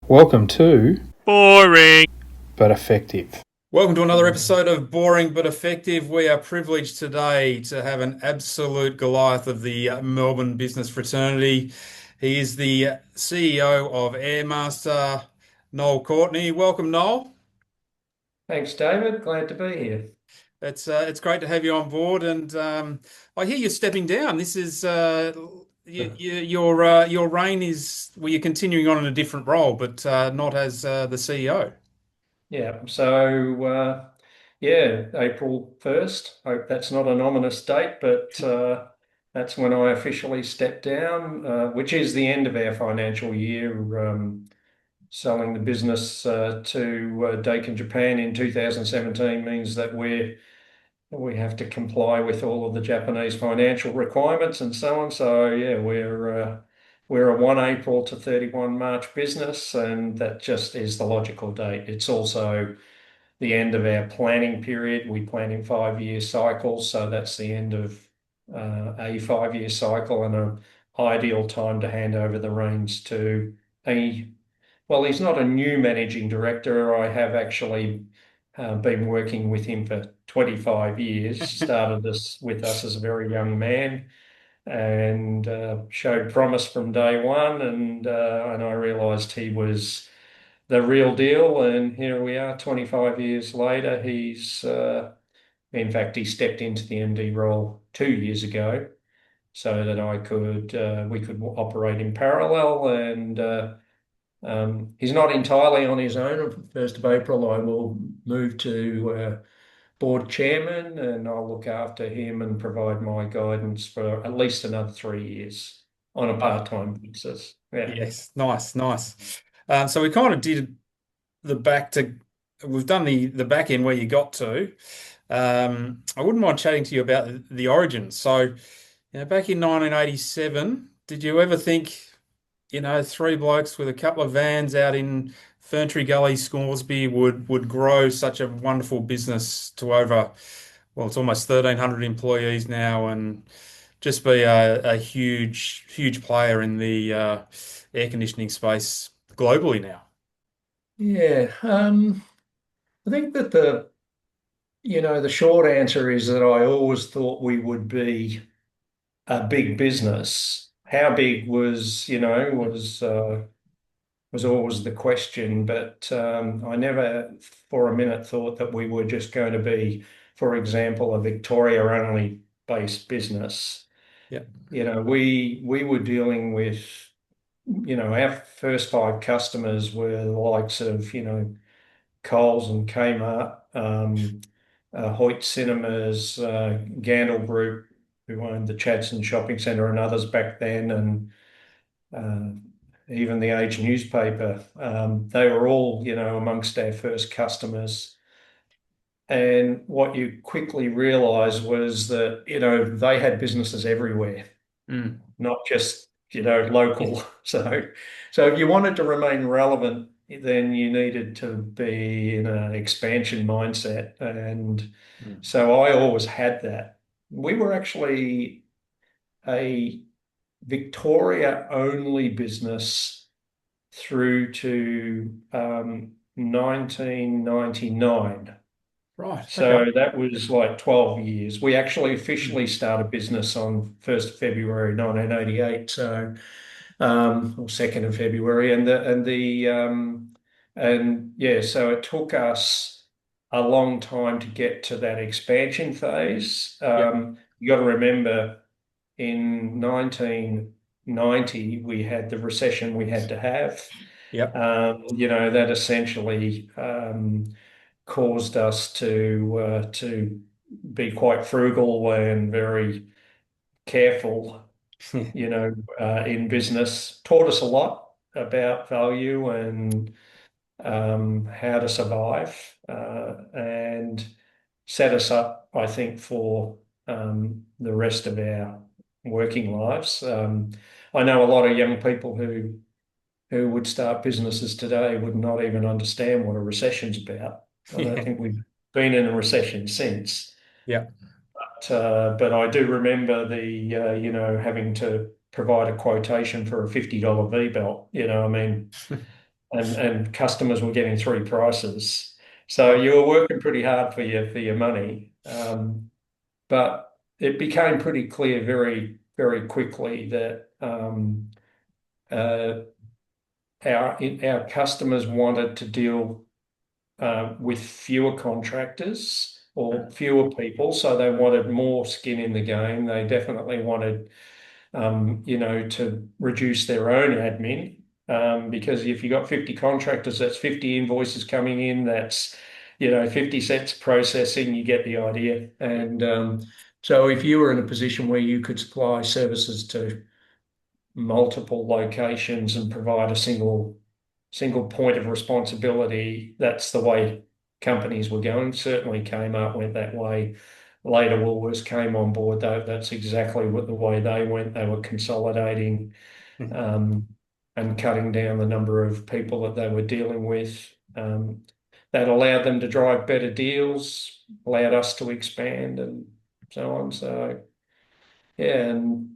Welcome to Boring. But Effective. Welcome to another episode of Boring But Effective. We are privileged today to have an absolute Goliath of the Melbourne business fraternity. He is the CEO of Airmaster, Noel Courtney. Welcome, Noel. Thanks, David. Glad to be here. It's great to have you on board, and I hear you're stepping down. This is your reign is well, you're continuing on in a different role, but not as the CEO. Yeah, so yeah, April 1st. Hope that's not an ominous date, but that's when I officially step down, which is the end of our financial year. Selling the business to Daikin, Japan in 2017 means that we have to comply with all of the Japanese financial requirements and so on. So yeah, we're a 1 April to 31 March business, and that just is the logical date. It's also the end of our planning period. We plan in 5-year cycles, so that's the end of a 5-year cycle and an ideal time to hand over the reins to a well, he's not a new managing director. I have actually been working with him for 25 years. Started this with us as a very young man and showed promise from day one. And I realised he was the real deal. And here we are, 25 years later. In fact, he stepped into the MD role 2 years ago so that we could operate in parallel and. He's not entirely on his own. On 1st of April, I will move to board chairman and I'll look after him and provide my guidance for at least another 3 years on a part-time basis. Yeah. Yes, nice, nice. So we kind of did the back to, we've done the back end where you got to. I wouldn't mind chatting to you about the origins. So, back in 1987, did you ever think, three blokes with a couple of vans out in Ferntree Gully, Scoresby would grow such a wonderful business to over, well, it's almost 1,300 employees now and just be a huge, huge player in the air conditioning space globally now. Yeah. I think that the short answer is that I always thought we would be a big business. How big was always the question, but I never for a minute thought that we were just going to be, for example, a Victoria-only based business. Yeah. We were dealing with, our first 5 customers were the likes of, Coles and Kmart, Hoyt Cinemas, Gandel Group, who owned the Chadstone Shopping Centre and others back then, and even the Age newspaper. They were all, amongst our first customers. And what you quickly realize was that, they had businesses everywhere, not just, local. So if you wanted to remain relevant, then you needed to be in an expansion mindset. And so I always had that. We were actually a Victoria only business through to 1999. Right. So Okay. that was like 12 years. We actually officially started business on 1st of February 1988, so or 2nd of February, and yeah, so it took us a long time to get to that expansion phase. Yep. You got to remember in 1990, we had the recession we had to have. Yep. That essentially caused us to be quite frugal and very careful, in business. Taught us a lot about value and how to survive, and set us up, I think, for the rest of our working lives. I know a lot of young people who would start businesses today would not even understand what a recession's about. I don't think we've been in a recession since. Yeah. But I do remember having to provide a quotation for a $50 V belt. I mean, and customers were getting three prices. So you were working pretty hard for your money. But it became pretty clear very, very quickly that uh, our customers wanted to deal with fewer contractors or fewer people, so they wanted more skin in the game. They definitely wanted, to reduce their own admin. Because if you got 50 contractors, that's 50 invoices coming in, that's 50 cents processing, you get the idea. And so if you were in a position where you could supply services to multiple locations and provide a single point of responsibility, that's the way companies were going. Certainly Kmart went that way. Later, Woolworths came on board, though. That's exactly what the way they went. They were consolidating um, and cutting down the number of people that they were dealing with. That allowed them to drive better deals, allowed us to expand, and so on. So, yeah, and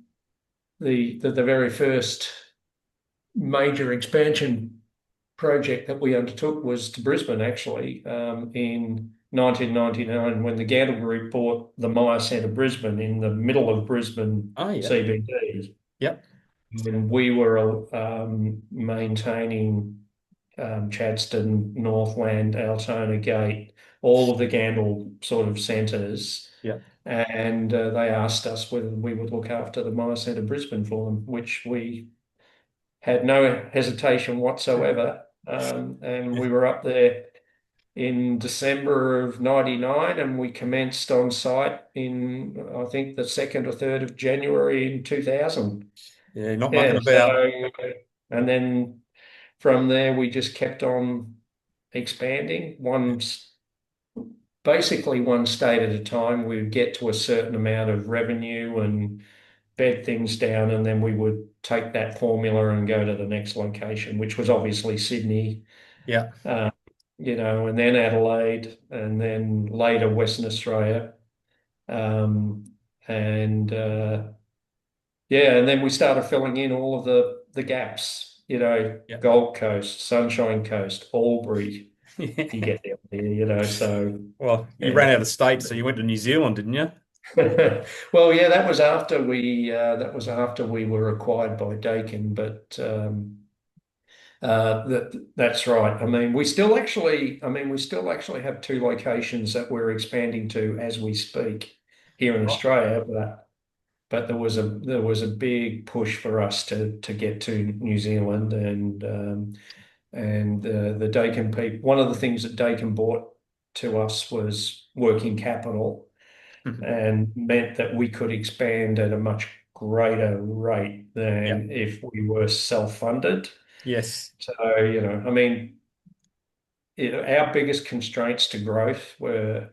the very first major expansion project that we undertook was to Brisbane, actually, in 1999, when the Gandel Group bought the Myer Centre Brisbane in the middle of Brisbane Oh, yeah. CBD. Yep. And we were maintaining Chadstone, Northland, Altona Gate, all of the Gandel sort of centres. Yep. And they asked us whether we would look after the Myer Centre Brisbane for them, which we had no hesitation whatsoever. And we were up there in December of 99, and we commenced on site in, I think, the 2nd or 3rd of January in 2000. Yeah, not mucking Yeah, about. and then from there we just kept on expanding. Basically one state at a time. We would get to a certain amount of revenue and bed things down, and then we would take that formula and go to the next location, which was obviously Sydney, Yeah. and then Adelaide, and then later Western Australia. Um, and Yeah, and then we started filling in all of the gaps, Yeah. Gold Coast, Sunshine Coast, Albury, you get the idea, so Well, you yeah. ran out of states, so you went to New Zealand, didn't you? Well, yeah, that was after we were acquired by Daikin, but that's right. We still actually have two locations that we're expanding to as we speak here in Right. Australia, but there was a big push for us to get to New Zealand, and the Daikin people. One of the things that Daikin brought to us was working capital, and meant that we could expand at a much greater rate Yeah. than if we were self-funded. Yes. So, I mean, our biggest constraints to growth were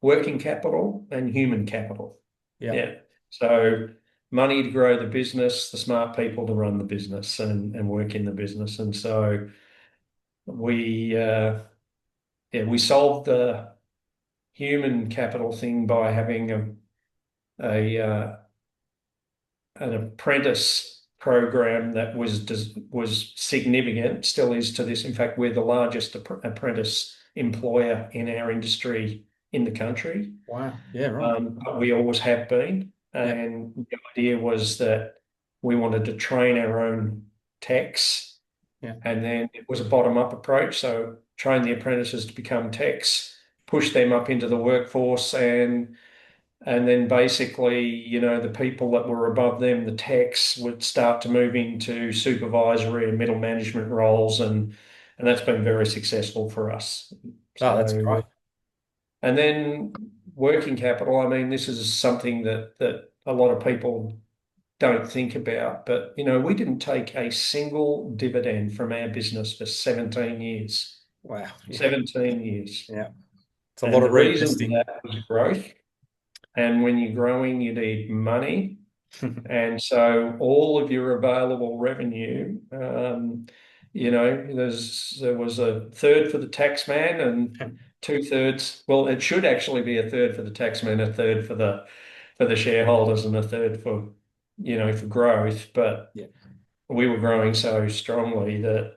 working capital and human capital. Yeah. Yeah. So money to grow the business, the smart people to run the business and work in the business. And so we we solved the human capital thing by having a an apprentice program that was significant, still is to this. In fact, we're the largest apprentice employer in our industry in the country. Wow. Yeah, right. But we always have been. Yeah. And the idea was that we wanted to train our own techs, Yeah. and then it was a bottom-up approach. So train the apprentices to become techs, push them up into the workforce, and then basically, the people that were above them, the techs, would start to move into supervisory and middle management roles, and that's been very successful for us. Oh, that's So, great. and then working capital, I mean, this is something that a lot of people don't think about, but we didn't take a single dividend from our business for 17 years. Wow. Yeah. 17 years. Yeah. It's a lot And of the reason for reinvesting. that was growth. And when you're growing, you need money. And so all of your available revenue, there was a third for the tax man and 2/3. Well, it should actually be a third for the tax man, a third for the shareholders, and a third for growth. But Yeah. we were growing so strongly that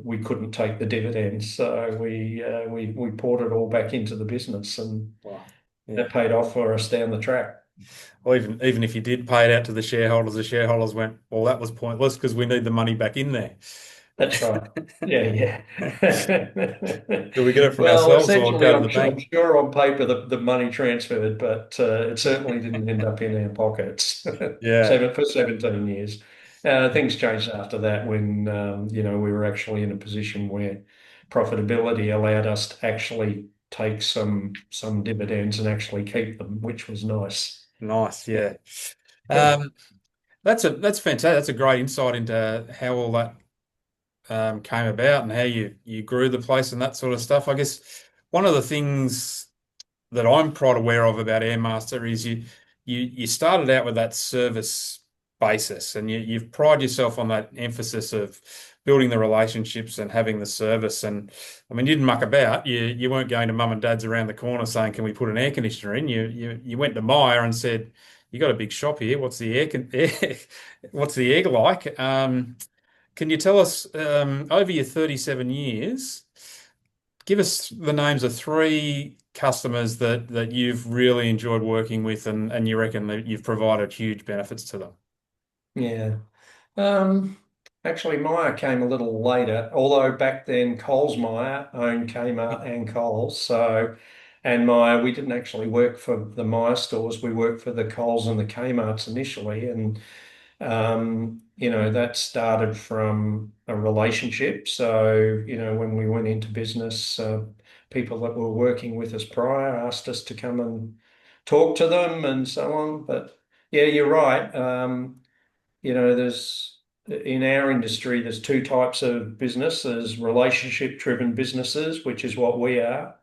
we couldn't take the dividends, so we poured it all back into the business, and Wow. Yeah. that paid off for us down the track. Well, even if you did pay it out to the shareholders went, well, that was pointless because we need the money back in there. That's right. Yeah, yeah. Do we get it from Well, ourselves or essentially, go to I'm the sure, I'm bank? sure on paper the money transferred, but it certainly didn't end up in our pockets. Yeah. For 17 years. Things changed after that when we were actually in a position where profitability allowed us to actually take some dividends and actually keep them, which was nice. Nice. Yeah. Um, that's fantastic. That's a great insight into how all that came about and how you grew the place and that sort of stuff. I guess one of the things that I'm quite aware of about Airmaster is you started out with that service basis and you've prided yourself on that emphasis of building the relationships and having the service. And I mean, you didn't muck about. You weren't going to mum and dad's around the corner saying, "Can we put an air conditioner in?" You went to Myer and said, "You got a big shop here. What's the what's the egg like?" Can you tell us over your 37 years? Give us the names of three customers that you've really enjoyed working with and you reckon that you've provided huge benefits to them. Yeah. Um, Actually, Myer came a little later, although back then Coles Myer owned Kmart and Coles. And Myer, we didn't actually work for the Myer stores. We worked for the Coles and the Kmarts initially. And, that started from a relationship. So, when we went into business, people that were working with us prior asked us to come and talk to them and so on. But yeah, you're right. There's in our industry, there's two types of business. There's relationship-driven businesses, which is what we are,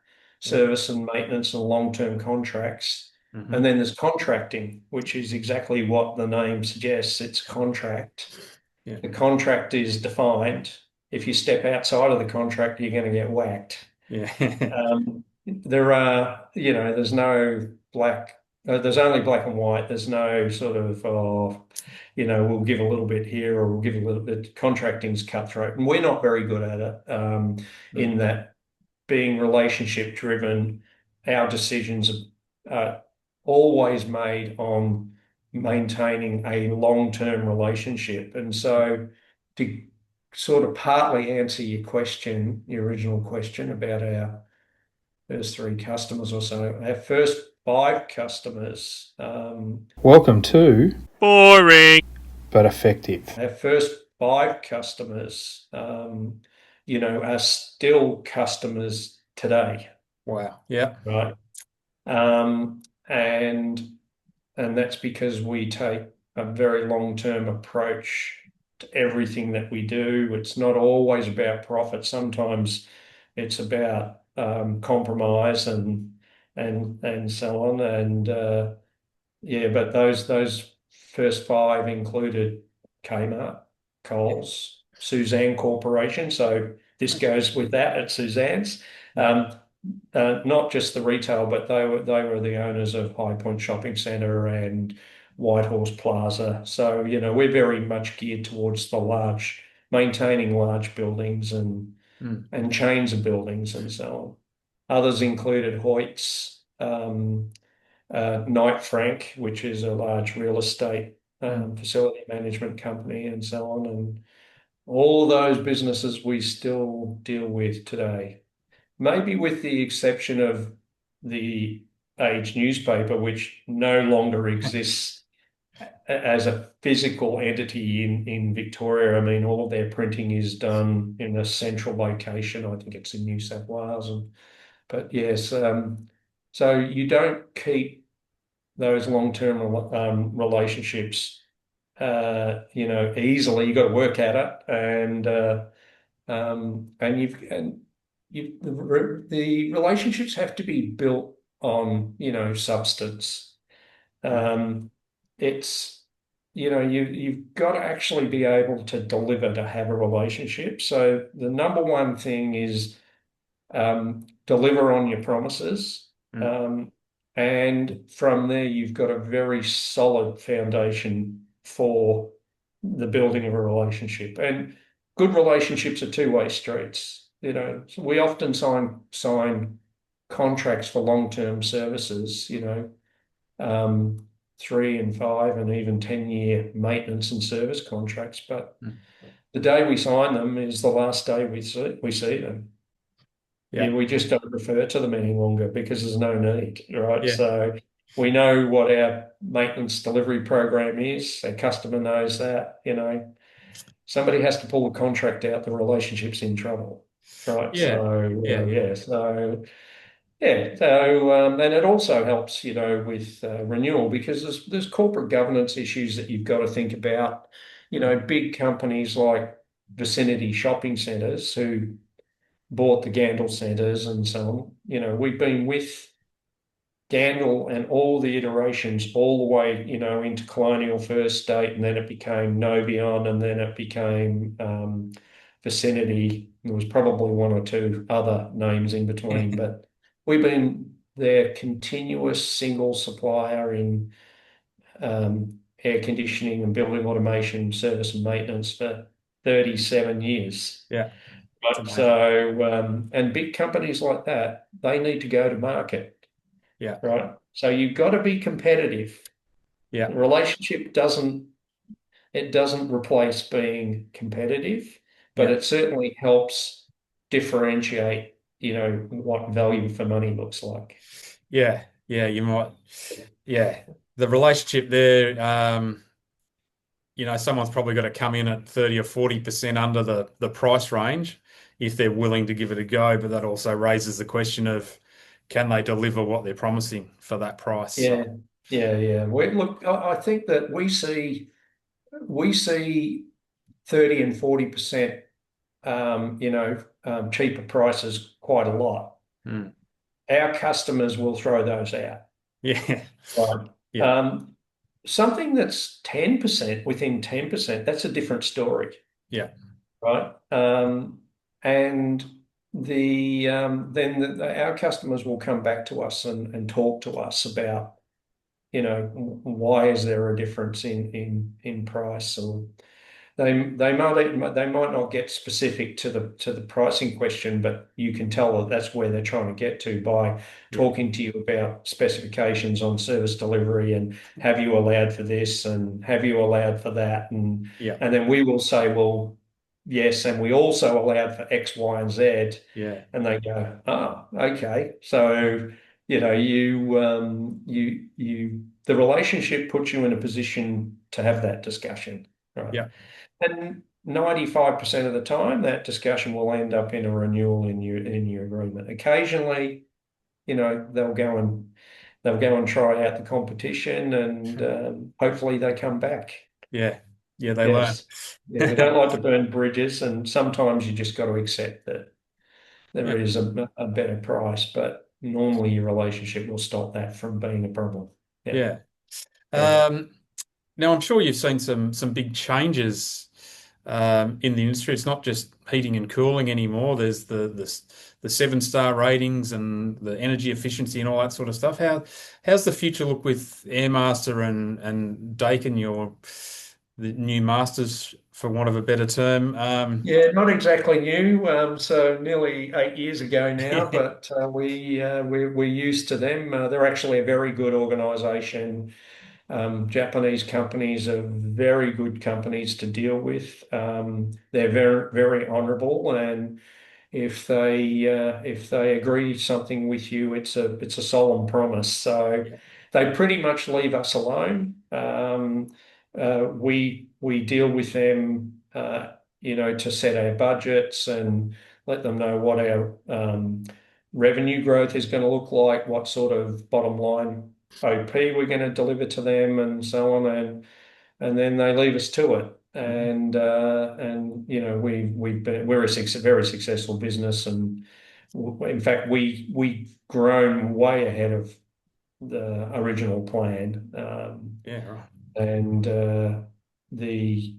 Yeah. service and maintenance and long-term contracts. And Hmm. then there's contracting, which is exactly what the name suggests. It's contract. Yeah. The contract is defined. If you step outside of the contract, you're going to get whacked. Yeah. There's no black, there's only black and white. There's no sort of, we'll give a little bit here or we'll give a little bit. Contracting's cutthroat, and we're not very good at it. In Mm. that being relationship driven, our decisions are always made on maintaining a long-term relationship. And so to sort of partly answer your original question about our first three customers or so. Our first five customers, Welcome to Boring. but effective. our first five customers, are still customers today, Wow. Yeah. right? Um, and and that's because we take a very long-term approach to everything that we do. It's not always about profit. Sometimes it's about compromise and so on. And yeah, but those first five included Kmart, Coles, Suzanne Corporation. So this goes with that at Suzanne's. Um, Not just the retail, but they were the owners of High Point Shopping Centre and Whitehorse Plaza. So, we're very much geared towards maintaining large buildings Mm. and chains of buildings and so on. Others included Hoyt's, Knight Frank, which is a large real estate Mm. facility management company and so on. And all those businesses we still deal with today. Maybe with the exception of the Age newspaper, which no longer exists as a physical entity in Victoria. I mean, all of their printing is done in a central location. I think it's in New South Wales. But yes, so you don't keep those long-term relationships, easily. You got to work at it, and the relationships have to be built on, substance. Yeah. Um, it's, you've got to actually be able to deliver to have a relationship. So the number one thing is deliver on your promises. Mm. Um, and from there, you've got a very solid foundation for the building of a relationship. And good relationships are two-way streets. So we often sign contracts for long-term services, 3 and 5 and even 10-year maintenance and service contracts. But the day we sign them is the last day we see them. Yeah. We just don't refer to them any longer because there's no need, right? Yeah. So we know what our maintenance delivery program is. Our customer knows that, somebody has to pull the contract out, the relationship's in trouble, right? Yeah. So Yeah. and it also helps, with renewal because there's corporate governance issues that you've got to think about. Big companies like Vicinity Shopping Centres who bought the Gandil centres and so on. We've been with Gandil and all the iterations all the way, into Colonial First State, and then it became Novion, and then it became Vicinity. There was probably one or two other names in between, but we've been their continuous single supplier in air conditioning and building automation, service and maintenance for 37 years. Yeah. Right. So, and big companies like that, they need to go to market, Yeah. right? So you've got to be competitive. Yeah. The relationship doesn't replace being competitive, but Yeah. it certainly helps differentiate, what value for money looks like. Yeah. Yeah. You might. Yeah. The relationship there, someone's probably got to come in at 30 or 40% under the price range if they're willing to give it a go. But that also raises the question of can they deliver what they're promising for that price? Yeah, yeah. Look, I think that we see 30 and 40%, cheaper prices quite a lot. Our customers will throw those out. Yeah. Right. Yeah. Something that's 10% within 10%, that's a different story. Yeah. Right. And our customers will come back to us and talk to us about, why is there a difference in price, or they might not get specific to the pricing question, but you can tell that that's where they're trying to get to by talking to you about specifications on service delivery and have you allowed for this and have you allowed for that, and then we will say, well, yes, and we also allowed for X, Y, and Z. Yeah. And they go, oh, okay. So, the relationship puts you in a position to have that discussion, right? Yeah. And 95% of the time, that discussion will end up in a renewal in your agreement. Occasionally, they'll go and try out the competition, and hopefully they come back. Yeah. Yeah, they Yes. Yeah, we don't like to burn bridges, and sometimes you just got to accept that there is a better price, but normally your relationship will stop that from being a problem. Yeah. Yeah. Now I'm sure you've seen some big changes in the industry. It's not just heating and cooling anymore. There's the 7-star ratings and the energy efficiency and all that sort of stuff. How's the future look with Airmaster and Daikin, the new masters, for want of a better term? Yeah, not exactly new. So nearly 8 years ago now, but we're used to them. They're actually a very good organisation. Japanese companies are very good companies to deal with. They're very, very honourable, and if they agree something with you, it's a solemn promise. So they pretty much leave us alone. We deal with them, to set our budgets and let them know what our revenue growth is going to look like, what sort of bottom line OP we're going to deliver to them, and so on, and then they leave us to it. And we're a very successful business, and in fact we've grown way ahead of the original plan. Yeah, right. And the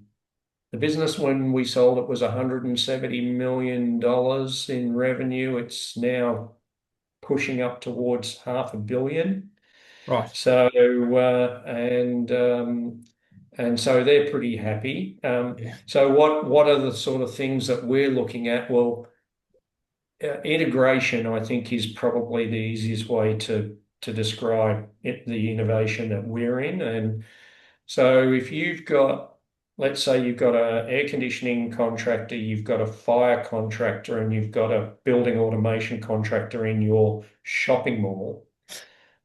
business, when we sold it, was $170 million in revenue. It's now pushing up towards $500 million. Right. So and so they're pretty happy. Yeah. So what are the sort of things that we're looking at? Well, integration, I think, is probably the easiest way to describe it, the innovation that we're in. And so if you've got, let's say you've got an air conditioning contractor, you've got a fire contractor, and you've got a building automation contractor in your shopping mall,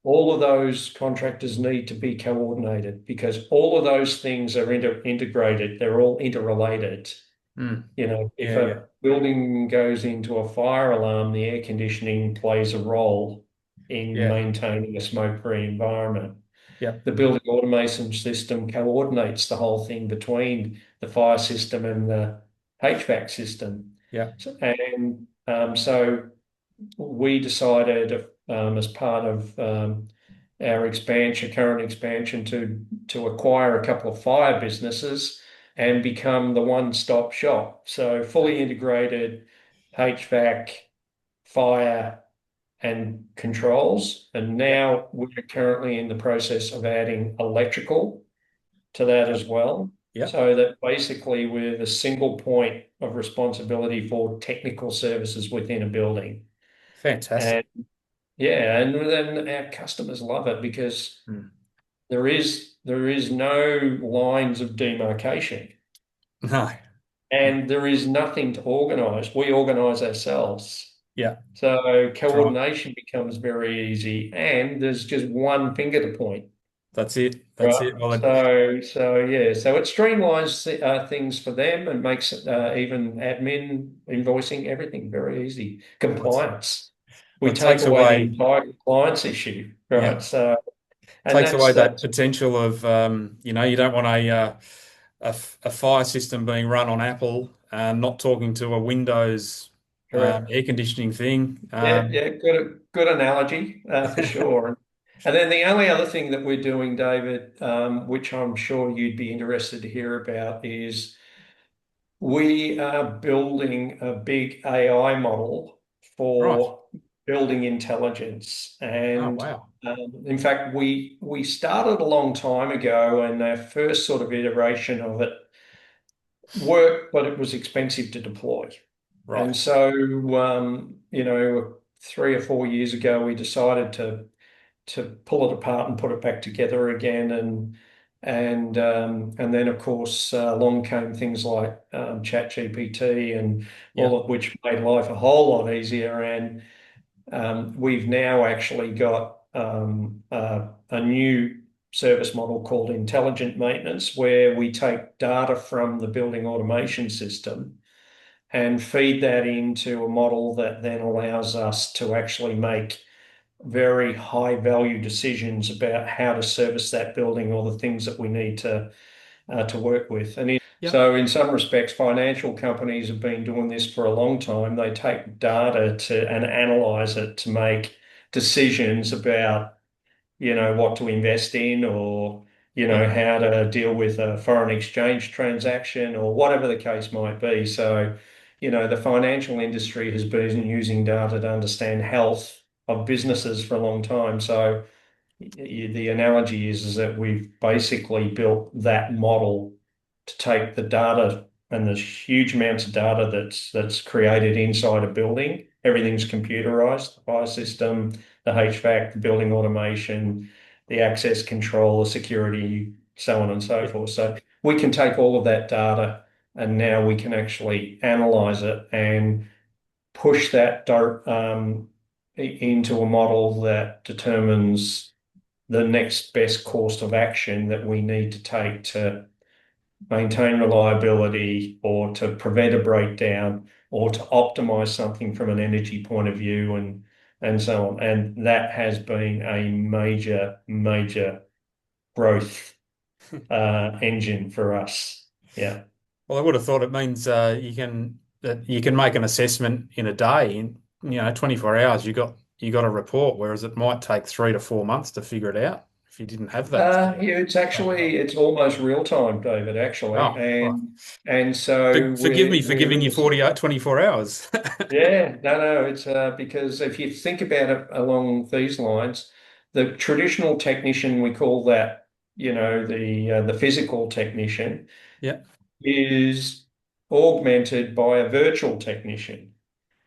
all of those contractors need to be coordinated because all of those things are integrated. They're all interrelated. Mm. If Yeah, yeah, a building goes into a fire alarm, the air conditioning plays a role in yeah, maintaining a smoke-free environment. yeah, The building automation system coordinates the whole thing between the fire system and the HVAC system. yeah. So we decided as part of our current expansion, to acquire a couple of fire businesses and become the one-stop shop. So fully integrated HVAC, fire, and controls. And Yeah, now we're currently in the process of adding electrical to that yeah, as well. yeah. So that basically we're the single point of responsibility for technical services within a building. Fantastic. And yeah, and then our customers love it because Mm. there is no lines of demarcation, No, no. and there is nothing to organise. We organise ourselves. Yeah, So that's right. coordination becomes very easy, and there's just one finger to point, That's it. That's right? it. Well, So yeah, so it streamlines things for them and makes even admin, invoicing, everything very easy. well, Compliance. We it take takes away the away, entire compliance issue, yeah, right? So, and takes away that that's potential of, you don't want a fire system being run on Apple and not talking to a Windows correct. air conditioning thing. Yeah, yeah, good analogy for sure. And then the only other thing that we're doing, David, which I'm sure you'd be interested to hear about, is we are building a big AI model Right. for building intelligence. Oh, And wow. in fact, we started a long time ago, and our first sort of iteration of it worked, but it was expensive to deploy. And Right. so, 3 or 4 years ago, we decided to pull it apart and put it back together again. And then, of course, along came things like ChatGPT, and Yeah. all of which made life a whole lot easier. And we've now actually got a new service model called intelligent maintenance, where we take data from the building automation system and feed that into a model that then allows us to actually make very high value decisions about how to service that building or the things that we need to work with. Yeah. So in some respects, financial companies have been doing this for a long time. They take data and analyze it to make decisions about what to invest in, or Yeah. how to deal with a foreign exchange transaction, or whatever the case might be. So the financial industry has been using data to understand health of businesses for a long time. So the analogy is that we've basically built that model to take the data and the huge amounts of data that's created inside a building. Everything's computerized: the fire system, the HVAC, the building automation, the access control, the security, so on and so Yeah. forth. So we can take all of that data, and now we can actually analyze it and push that into a model that determines the next best course of action that we need to take to maintain reliability, or to prevent a breakdown, or to optimize something from an energy point of view, and so on. And that has been a major, major growth engine for us. Yeah. Well, I would have thought it means you can make an assessment in a day. In 24 hours, you got a report, whereas it might take 3 to 4 months to figure it out if you didn't have that. Yeah, it's almost real time, David, actually. Oh, right. And so Forgive me for we're giving in you this. 24 hours. Yeah, no, it's because if you think about it along these lines, the traditional technician, we call that the physical technician Yeah. is augmented by a virtual technician.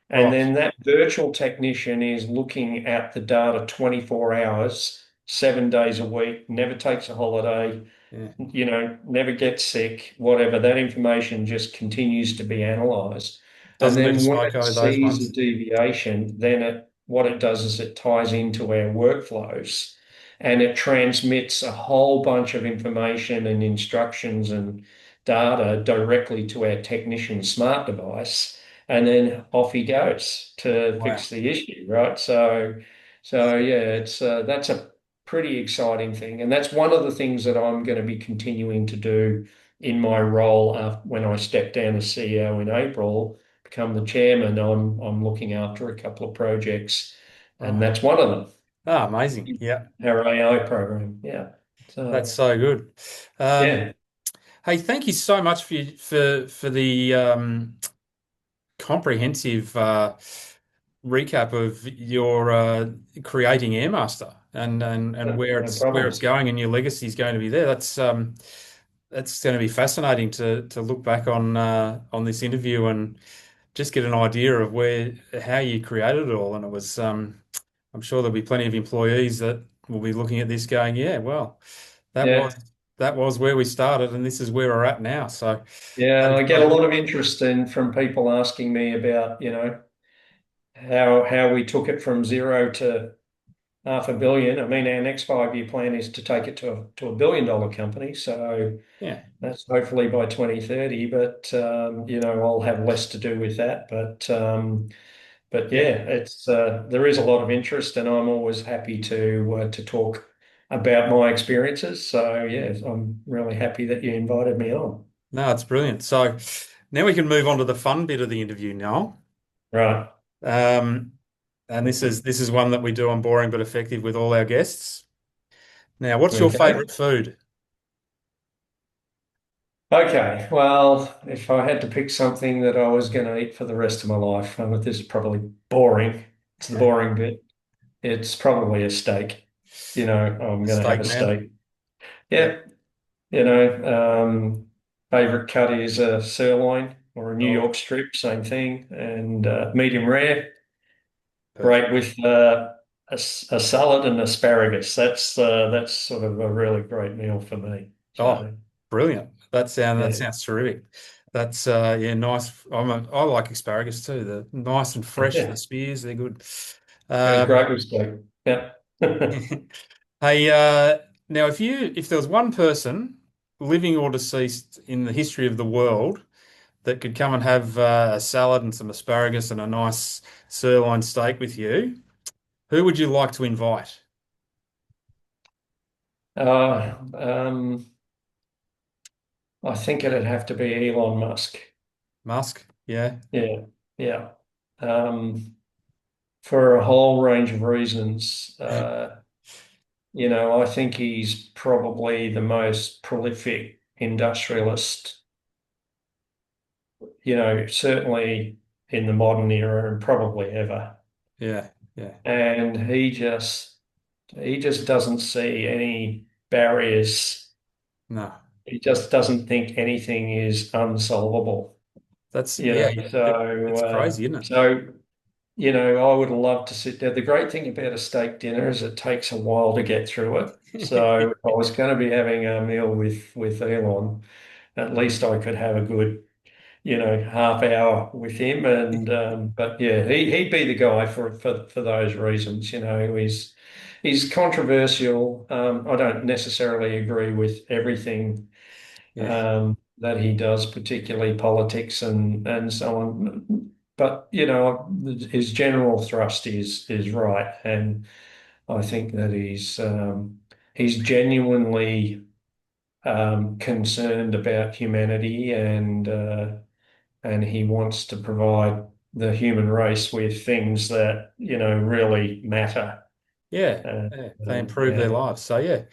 And Right. then that virtual technician is looking at the data 24 hours, 7 days a week, never takes a holiday, Yeah. never gets sick, whatever. That information just continues to be analysed. And Doesn't do the then when it smoko, those sees a ones. deviation, then what it does is it ties into our workflows and it transmits a whole bunch of information and instructions and data directly to our technician's smart device. And then off he goes to Wow. fix the issue, right? So yeah, that's a pretty exciting thing. And that's one of the things that I'm going to be continuing to do in my role when I step down as CEO in April, become the chairman. I'm looking after a couple of projects, and Right. that's one of them, Ah, amazing. Yeah. our AI program. Yeah. That's So so good. Um, yeah, hey, thank you so much for the comprehensive recap of your creating Airmaster and no where it's problems. going and your legacy is going to be there. That's going to be fascinating to look back on this interview and just get an idea of how you created it all. And it was I'm sure there'll be plenty of employees that will be looking at this going, yeah, well, that was Yeah. that was where we started and this is where we're at now. So that Yeah, is I get so a lot good. of interest from people asking me about, how we took it from zero to 500 million. I mean, our next 5-year plan is to take it to a $1 billion company. So Yeah. that's hopefully by 2030. But I'll have less to do with that. But Yeah. yeah, it's there is a lot of interest, and I'm always happy to talk about my experiences. So yeah, I'm really happy that you invited me on. No, it's brilliant. So now we can move on to the fun bit of the interview, Noel. Right. Um, and this is one that we do on Boring but Effective with all our guests. Now, what's your Okay. favorite food? Okay, well, if I had to pick something that I was going to eat for the rest of my life, this is probably boring. It's the boring bit. It's probably a steak. I'm going to have Steak, a man. steak. Yeah. Yeah, favorite cut is a sirloin or a New Oh, York strip, same thing, and medium rare. perfect. Great with a salad and asparagus. That's sort of a really great meal for me. Oh, So brilliant. That yeah, sounds terrific. That's yeah, nice. I like asparagus too. They're nice and fresh. The yeah, spears, they're good. yeah, Um, great with steak. Yeah. hey, now if there was one person, living or deceased, in the history of the world that could come and have a salad and some asparagus and a nice sirloin steak with you, who would you like to invite? Uh, um, I think it'd have to be Elon Musk. Musk? Yeah, Yeah, yeah. Um, for a whole range of reasons. I think he's probably the most prolific industrialist, certainly in the modern era and probably ever. yeah, yeah. And he just doesn't see any barriers. No, He just doesn't think anything is unsolvable. that's You yeah. know, It's crazy, isn't it? I would love to sit there. The great thing about a steak dinner is it takes a while to get through it. So if I was going to be having a meal with Elon, at least I could have a good, half hour with him. But yeah, he'd be the guy for those reasons. He's controversial. I don't necessarily agree with everything Yeah, that he does, particularly politics and so on. But his general thrust is right, and I think that he's genuinely concerned about humanity, and he wants to provide the human race with things that really matter. yeah, Uh, yeah. They improve their yeah, lives. So yeah.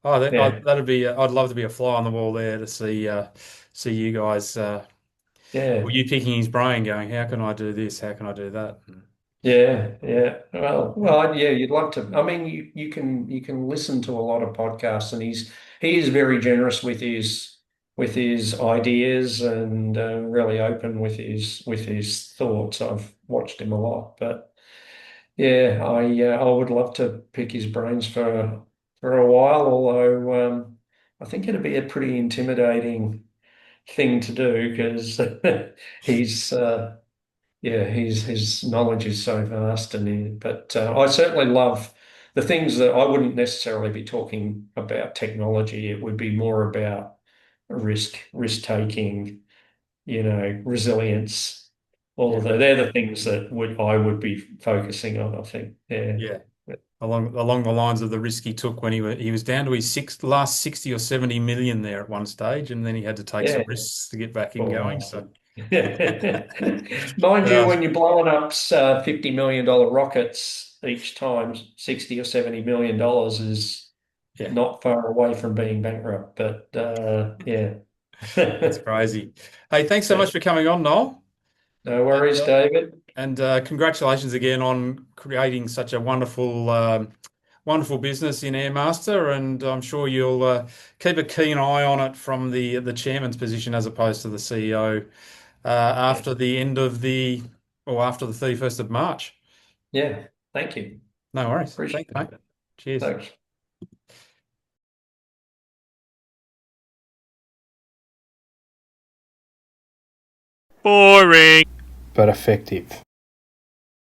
Oh, yeah, that'd be. I'd love to be a fly on the wall there to see you guys. yeah. Well, you picking his brain, going, how can I do this? How can I do that? Yeah, yeah. Well, yeah, you'd love to. I mean, you can listen to a lot of podcasts, and he is very generous with his ideas and really open with his thoughts. I've watched him a lot, but yeah, I would love to pick his brains for a while. Although I think it'd be a pretty intimidating thing to do because he's yeah, his knowledge is so vast, but I certainly love the things that I wouldn't necessarily be talking about technology. It would be more about risk taking, resilience. All of Yeah. that. They're the things that I would be focusing on, I think. Yeah. Yeah. Along the lines of the risk he took when he was down to his last 60 or 70 million there at one stage, and then he had to take some Yeah. risks to get back in Poor going. bastard. So, Mind you, uh, when you're blowing up $50 million rockets each time, 60 or $70 million is yeah, not far away from being bankrupt. But yeah. that's crazy. Hey, thanks so Yeah. much for coming on, Noel. No And worries, David. congratulations again on creating such a wonderful business in Airmaster. And I'm sure you'll keep a keen eye on it from the chairman's position as opposed to the CEO Yeah. after the end of after the 31st of March. Yeah. Thank you. No worries. Appreciate Thanks, mate. it. Cheers. Thanks. But effective.